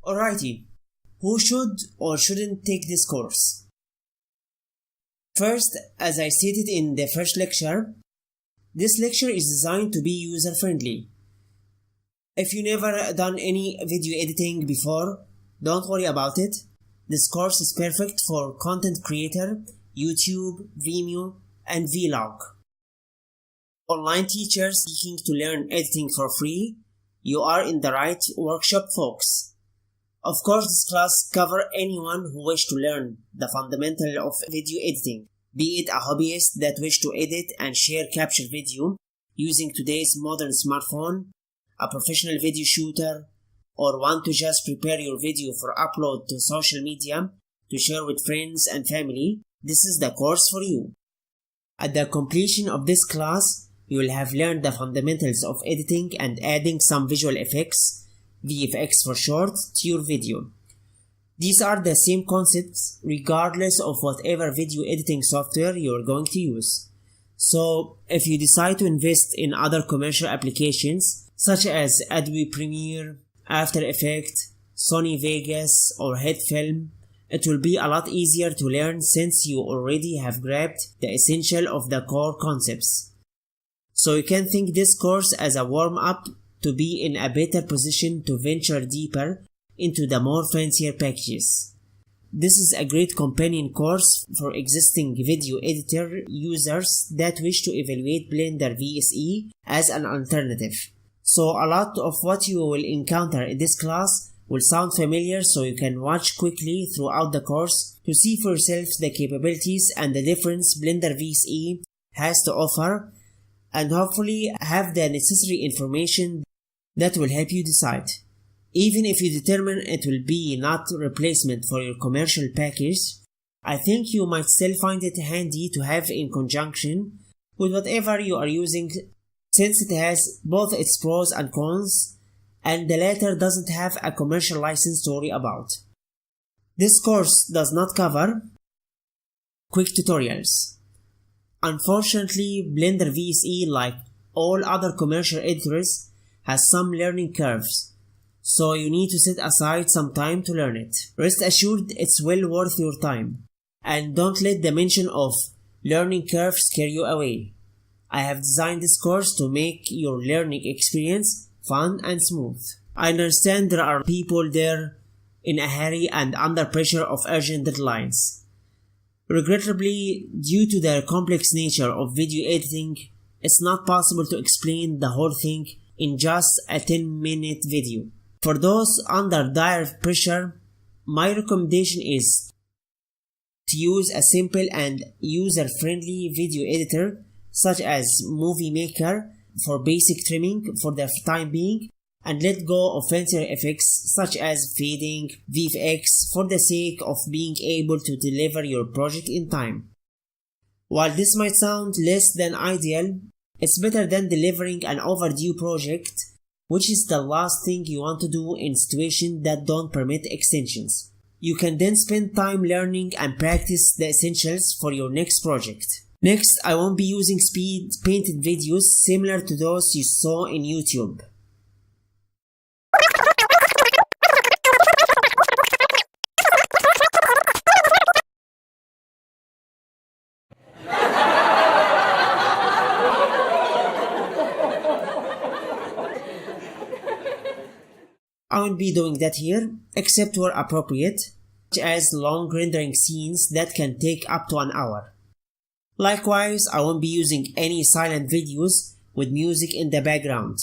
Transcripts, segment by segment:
Alrighty, who should or shouldn't take this course? First, as I stated in the first lecture, this lecture is designed to be user-friendly. If you never done any video editing before, don't worry about it. This course is perfect for content creator, YouTube, Vimeo, and Vlog. Online teachers seeking to learn editing for free, you are in the right workshop, folks. Of course, this class covers anyone who wish to learn the fundamental of video editing, be it a hobbyist that wish to edit and share captured video using today's modern smartphone, a professional video shooter, or want to just prepare your video for upload to social media to share with friends and family. This is the course for you. At the completion of this class, you will have learned the fundamentals of editing and adding some visual effects, VFX for short, to your video. These are the same concepts regardless of whatever video editing software you're going to use. So if you decide to invest in other commercial applications such as Adobe Premiere, After Effects, Sony Vegas, or HeadFilm, it will be a lot easier to learn since you already have grabbed the essential of the core concepts. So you can think this course as a warm-up to be in a better position to venture deeper into the more fancier packages. This is a great companion course for existing video editor users that wish to evaluate Blender VSE as an alternative. So a lot of what you will encounter in this class will sound familiar, so you can watch quickly throughout the course to see for yourself the capabilities and the difference Blender VSE has to offer, and hopefully have the necessary information that will help you decide. Even if you determine it will be not a replacement for your commercial package, I think you might still find it handy to have in conjunction with whatever you are using, since it has both its pros and cons, and the latter doesn't have a commercial license to worry about. This course does not cover quick tutorials. Unfortunately, Blender VSE, like all other commercial editors, has some learning curves, so you need to set aside some time to learn it. Rest assured, it's well worth your time, and don't let the mention of learning curve scare you away. I have designed this course to make your learning experience fun and smooth. I understand there are people there in a hurry and under pressure of urgent deadlines. Regrettably, due to the complex nature of video editing, it's not possible to explain the whole thing in just a 10-minute video. For those under dire pressure, my recommendation is to use a simple and user-friendly video editor such as Movie Maker for basic trimming for the time being, and let go of fancier effects such as fading, VFX for the sake of being able to deliver your project in time. While this might sound less than ideal, it's better than delivering an overdue project, which is the last thing you want to do in situations that don't permit extensions. You can then spend time learning and practice the essentials for your next project. Next, I won't be using speed painted videos similar to those you saw in YouTube. I won't be doing that here, except where appropriate, such as long rendering scenes that can take up to an hour. Likewise, I won't be using any silent videos with music in the background.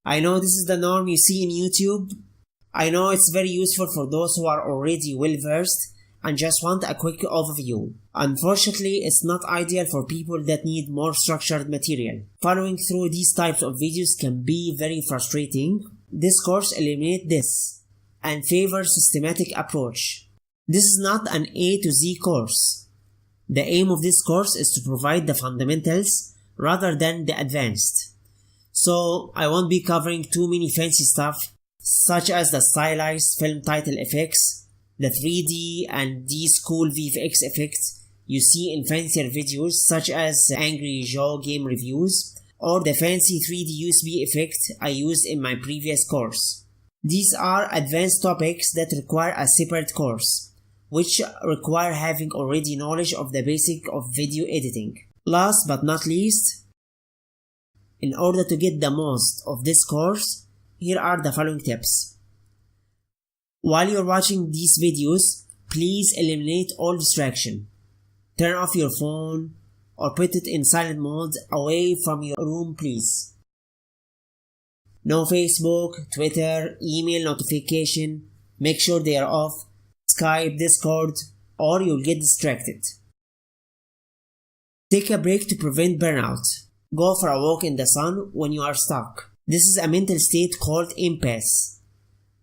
I know this is the norm you see in YouTube. I know it's very useful for those who are already well versed and just want a quick overview. Unfortunately, it's not ideal for people that need more structured material. Following through these types of videos can be very frustrating. This course eliminates this and favors systematic approach. This is not an A to Z course. The aim of this course is to provide the fundamentals rather than the advanced. So I won't be covering too many fancy stuff such as the stylized film title effects, the 3D and these cool VFX effects you see in fancier videos such as Angry Joe game reviews, or the fancy 3D USB effect I used in my previous course. These are advanced topics that require a separate course, which require having already knowledge of the basic of video editing. Last but not least, in order to get the most of this course, here are the following tips. While you're watching these videos, please eliminate all distraction. Turn off your phone or put it in silent mode away from your room, please. No Facebook, Twitter, email notification. Make sure they are off. Skype, Discord, or you'll get distracted. Take a break to prevent burnout. Go for a walk in the sun when you are stuck. This is a mental state called impasse.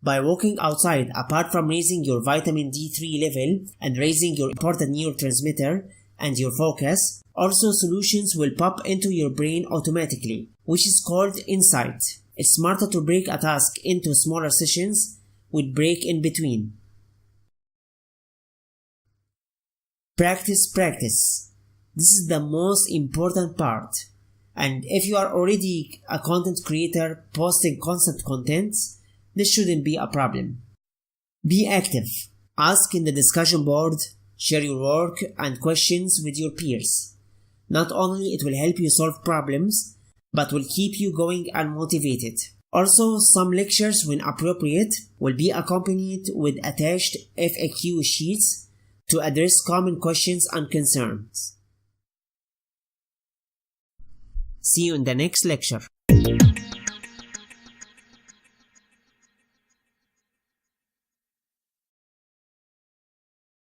By walking outside, apart from raising your vitamin D3 level and raising your important neurotransmitter and your focus, also solutions will pop into your brain automatically, which is called insight. It's smarter to break a task into smaller sessions with break in between. Practice. This is the most important part. And if you are already a content creator posting concept content, this shouldn't be a problem. Be active. Ask in the discussion board, share your work and questions with your peers. Not only it will help you solve problems, but will keep you going and motivated. Also, some lectures, when appropriate, will be accompanied with attached FAQ sheets to address common questions and concerns. See you in the next lecture.